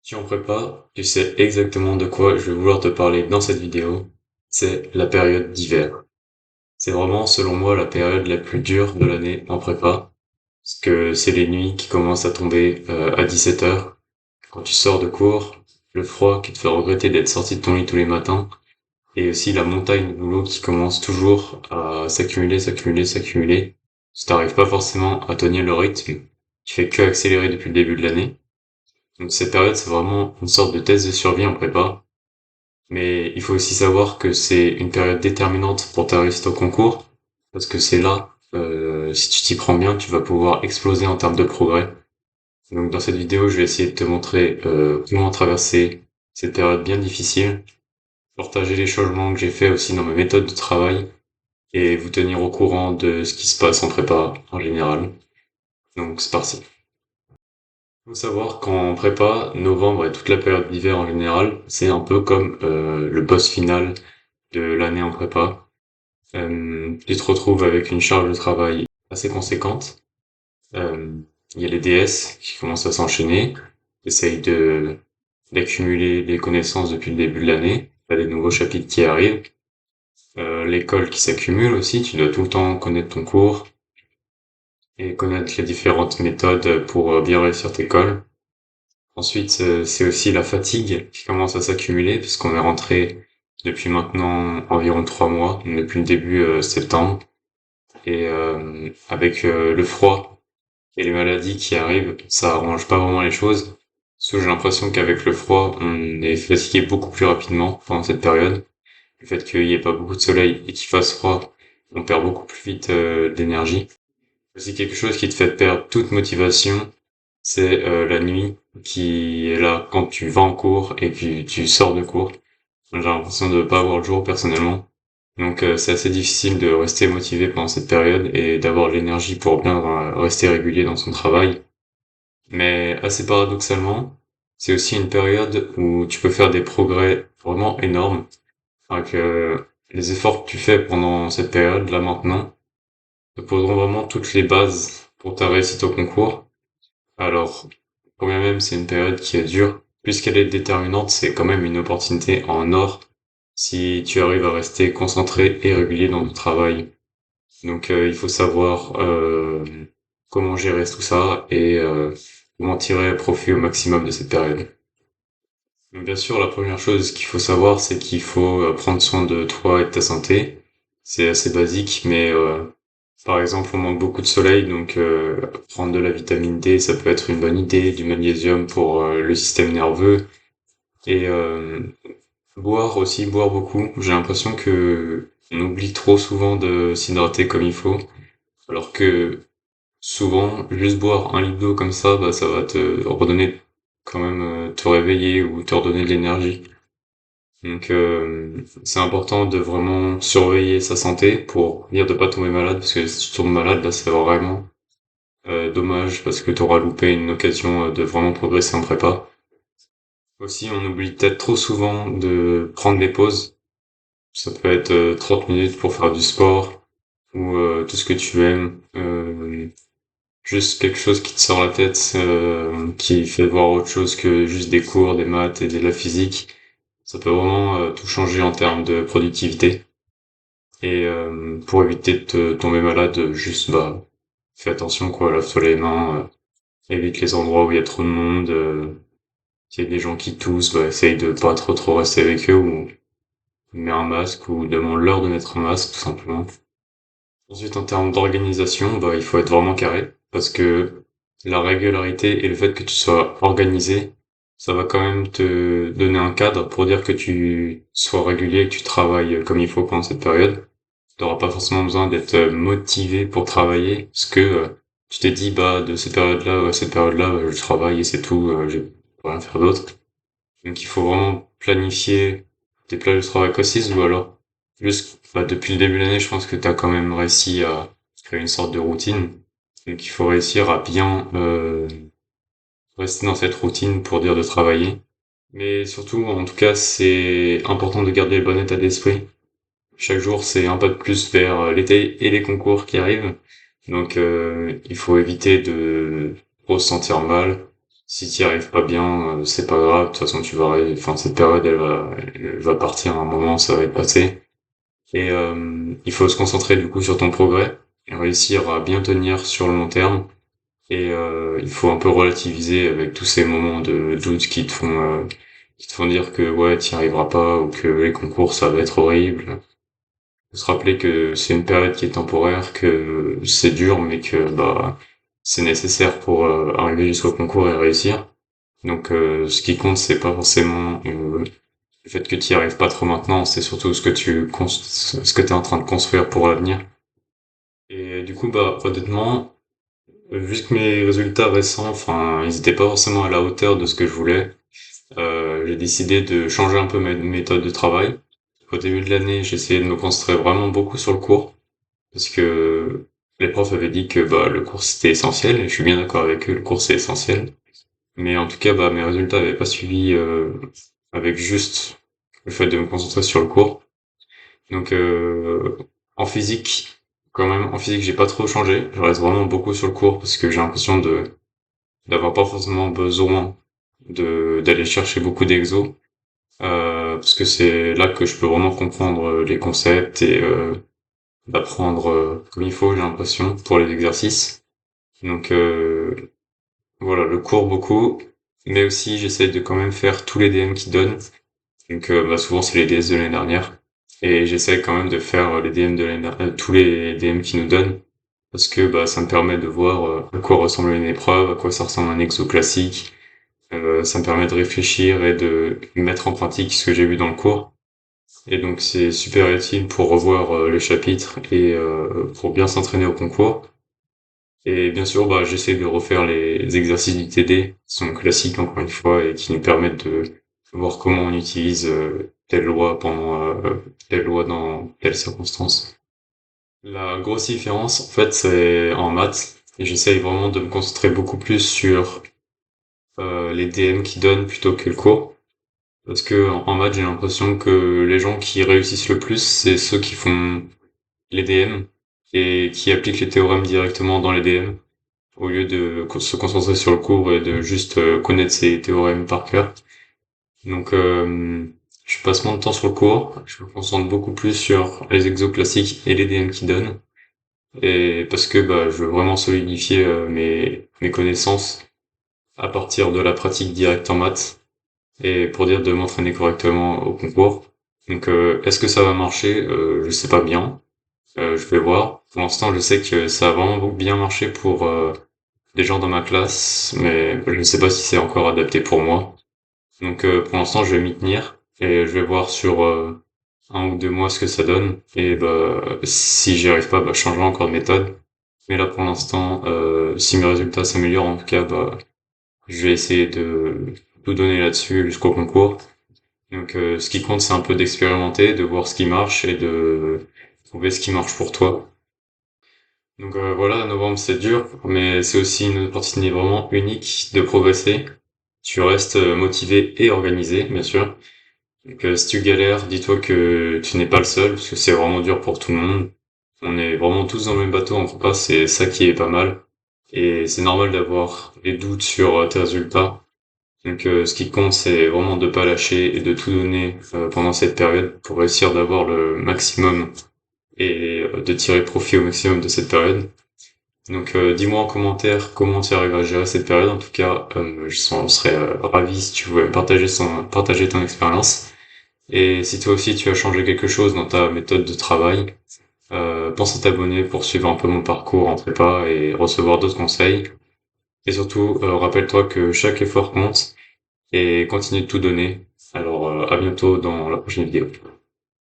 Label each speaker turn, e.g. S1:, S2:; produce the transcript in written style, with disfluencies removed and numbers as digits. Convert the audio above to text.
S1: Si en prépa, tu sais exactement de quoi je vais vouloir te parler dans cette vidéo, c'est la période d'hiver. C'est vraiment, selon moi, la période la plus dure de l'année en prépa, parce que c'est les nuits qui commencent à tomber à 17 heures. Quand tu sors de cours, le froid qui te fait regretter d'être sorti de ton lit tous les matins, et aussi la montagne de boulot qui commence toujours à s'accumuler, s'accumuler, s'accumuler. Si t'arrives pas forcément à tenir le rythme, tu fais que accélérer depuis le début de l'année. Donc cette période, c'est vraiment une sorte de test de survie en prépa. Mais il faut aussi savoir que c'est une période déterminante pour ta réussite au concours, parce que c'est là, si tu t'y prends bien, tu vas pouvoir exploser en termes de progrès. Donc dans cette vidéo, je vais essayer de te montrer comment traverser cette période bien difficile, partager les changements que j'ai fait aussi dans ma méthode de travail, et vous tenir au courant de ce qui se passe en prépa en général. Donc c'est parti. Faut savoir qu'en prépa, novembre et toute la période d'hiver en général, c'est un peu comme le boss final de l'année en prépa. Tu te retrouves avec une charge de travail assez conséquente. Euh, Il y a les DS qui commencent à s'enchaîner. T'essayes d'accumuler des connaissances depuis le début de l'année. T'as des nouveaux chapitres qui arrivent. L'école qui s'accumule aussi. Tu dois tout le temps connaître ton cours et connaître les différentes méthodes pour bien réussir tes cols. Ensuite, c'est aussi la fatigue qui commence à s'accumuler puisqu'on est rentré depuis maintenant environ 3 mois, depuis le début septembre. Et avec le froid et les maladies qui arrivent, ça arrange pas vraiment les choses. Parce que j'ai l'impression qu'avec le froid, on est fatigué beaucoup plus rapidement pendant cette période. Le fait qu'il y ait pas beaucoup de soleil et qu'il fasse froid, on perd beaucoup plus vite d'énergie. Aussi quelque chose qui te fait perdre toute motivation, c'est la nuit qui est là quand tu vas en cours et que tu sors de cours. J'ai l'impression de pas avoir le jour personnellement. Donc c'est assez difficile de rester motivé pendant cette période et d'avoir l'énergie pour bien rester régulier dans son travail. Mais assez paradoxalement, c'est aussi une période où tu peux faire des progrès vraiment énormes. Avec les efforts que tu fais pendant cette période là maintenant te poseront vraiment toutes les bases pour ta réussite au concours. Alors, quand bien même c'est une période qui est dure, puisqu'elle est déterminante, c'est quand même une opportunité en or si tu arrives à rester concentré et régulier dans ton travail. Donc il faut savoir comment gérer tout ça et comment tirer profit au maximum de cette période. Donc, bien sûr, la première chose qu'il faut savoir, c'est qu'il faut prendre soin de toi et de ta santé. C'est assez basique, mais par exemple, on manque beaucoup de soleil, donc prendre de la vitamine D, ça peut être une bonne idée, du magnésium pour le système nerveux, et boire aussi, boire beaucoup. J'ai l'impression que on oublie trop souvent de s'hydrater comme il faut, alors que souvent, juste boire un litre d'eau comme ça, bah ça va te redonner quand même, te réveiller ou te redonner de l'énergie. Donc c'est important de vraiment surveiller sa santé pour dire de pas tomber malade, parce que si tu tombes malade, là c'est vraiment dommage parce que tu auras loupé une occasion de vraiment progresser en prépa. Aussi, on oublie peut-être trop souvent de prendre des pauses. Ça peut être 30 minutes pour faire du sport ou tout ce que tu aimes. Juste quelque chose qui te sort la tête, qui fait voir autre chose que juste des cours, des maths et de la physique. Ça peut vraiment tout changer en termes de productivité. Et pour éviter de te tomber malade, juste bah fais attention quoi, lave-toi les mains, évite les endroits où il y a trop de monde, s'il y a des gens qui toussent, bah essaye de pas trop rester avec eux ou mets un masque ou demande-leur de mettre un masque tout simplement. Ensuite en termes d'organisation, bah il faut être vraiment carré parce que la régularité et le fait que tu sois organisé, ça va quand même te donner un cadre pour dire que tu sois régulier et que tu travailles comme il faut pendant cette période. T'auras pas forcément besoin d'être motivé pour travailler, parce que tu t'es dit bah de cette période-là à cette période-là, je travaille et c'est tout, je vais rien faire d'autre. Donc il faut vraiment planifier tes plages de travail précises ou alors juste bah, depuis le début de l'année, je pense que t'as quand même réussi à créer une sorte de routine. Donc il faut réussir à bien rester dans cette routine pour dire de travailler. Mais surtout, en tout cas, c'est important de garder le bon état d'esprit. Chaque jour, c'est un pas de plus vers l'été et les concours qui arrivent. Donc, il faut éviter de trop se sentir mal. Si t'y arrives pas bien, c'est pas grave, de toute façon enfin cette période elle va partir à un moment, ça va être passé. Et il faut se concentrer du coup sur ton progrès et réussir à bien tenir sur le long terme. Et il faut un peu relativiser avec tous ces moments de doute qui te font dire que ouais, t'y arriveras pas ou que les concours ça va être horrible. Faut se rappeler que c'est une période qui est temporaire, que c'est dur, mais que bah c'est nécessaire pour arriver jusqu'au concours et réussir. Donc ce qui compte c'est pas forcément le fait que tu y arrives pas trop maintenant, c'est surtout ce que t'es en train de construire pour l'avenir. Et du coup bah honnêtement, vu que mes résultats récents, enfin ils étaient pas forcément à la hauteur de ce que je voulais, j'ai décidé de changer un peu ma méthode de travail. Au début de l'année, j'ai essayé de me concentrer vraiment beaucoup sur le cours, parce que les profs avaient dit que bah le cours c'était essentiel, et je suis bien d'accord avec eux, le cours c'est essentiel. Mais en tout cas, bah mes résultats n'avaient pas suivi avec juste le fait de me concentrer sur le cours. Donc en physique, quand même, en physique j'ai pas trop changé. Je reste vraiment beaucoup sur le cours parce que j'ai l'impression de d'avoir pas forcément besoin de d'aller chercher beaucoup d'exos. Parce que c'est là que je peux vraiment comprendre les concepts et d'apprendre comme il faut, j'ai l'impression, pour les exercices. Donc voilà, le cours beaucoup, mais aussi j'essaie de quand même faire tous les DM qu'ils donnent. Donc bah, souvent c'est les DS de l'année dernière. Et j'essaie quand même de faire les DM de l'année dernière, tous les DM qu'ils nous donnent. Parce que bah, ça me permet de voir à quoi ressemble une épreuve, à quoi ça ressemble un exo classique. Ça me permet de réfléchir et de mettre en pratique ce que j'ai vu dans le cours. Et donc c'est super utile pour revoir les chapitres et pour bien s'entraîner au concours. Et bien sûr, bah, j'essaie de refaire les exercices du TD, qui sont classiques encore une fois et qui nous permettent de voir comment on utilise telle loi pendant telle loi dans telle circonstance. La grosse différence, en fait, c'est en maths. Et j'essaye vraiment de me concentrer beaucoup plus sur les DM qui donnent plutôt que le cours. Parce que en maths, j'ai l'impression que les gens qui réussissent le plus, c'est ceux qui font les DM et qui appliquent les théorèmes directement dans les DM au lieu de se concentrer sur le cours et de juste connaître ces théorèmes par cœur. Donc je passe moins de temps sur le cours, je me concentre beaucoup plus sur les exos classiques et les DM qui donnent. Et parce que bah, je veux vraiment solidifier mes connaissances à partir de la pratique directe en maths et pour dire de m'entraîner correctement au concours. Donc est-ce que ça va marcher? Je sais pas bien. Je vais voir. Pour l'instant, je sais que ça a vraiment bien marché pour des gens dans ma classe, mais je ne sais pas si c'est encore adapté pour moi. Donc pour l'instant, je vais m'y tenir et je vais voir sur 1 ou 2 mois ce que ça donne. Et bah si j'y arrive pas, bah je changerai encore de méthode. Mais là pour l'instant, si mes résultats s'améliorent, en tout cas, bah je vais essayer de tout donner là-dessus jusqu'au concours. Donc ce qui compte, c'est un peu d'expérimenter, de voir ce qui marche et de trouver ce qui marche pour toi. Donc voilà, novembre c'est dur, mais c'est aussi une opportunité vraiment unique de progresser. Tu restes motivé et organisé, bien sûr. Donc si tu galères, dis-toi que tu n'es pas le seul, parce que c'est vraiment dur pour tout le monde. On est vraiment tous dans le même bateau en prépa, c'est ça qui est pas mal. Et c'est normal d'avoir des doutes sur tes résultats. Donc ce qui compte, c'est vraiment de pas lâcher et de tout donner pendant cette période pour réussir d'avoir le maximum et de tirer profit au maximum de cette période. Donc dis-moi en commentaire comment tu arrives à gérer cette période. En tout cas, serais ravi si tu pouvais me partager ton expérience. Et si toi aussi tu as changé quelque chose dans ta méthode de travail, pense à t'abonner pour suivre un peu mon parcours en prépa et recevoir d'autres conseils. Et surtout, rappelle-toi que chaque effort compte et continue de tout donner. Alors à bientôt dans la prochaine vidéo.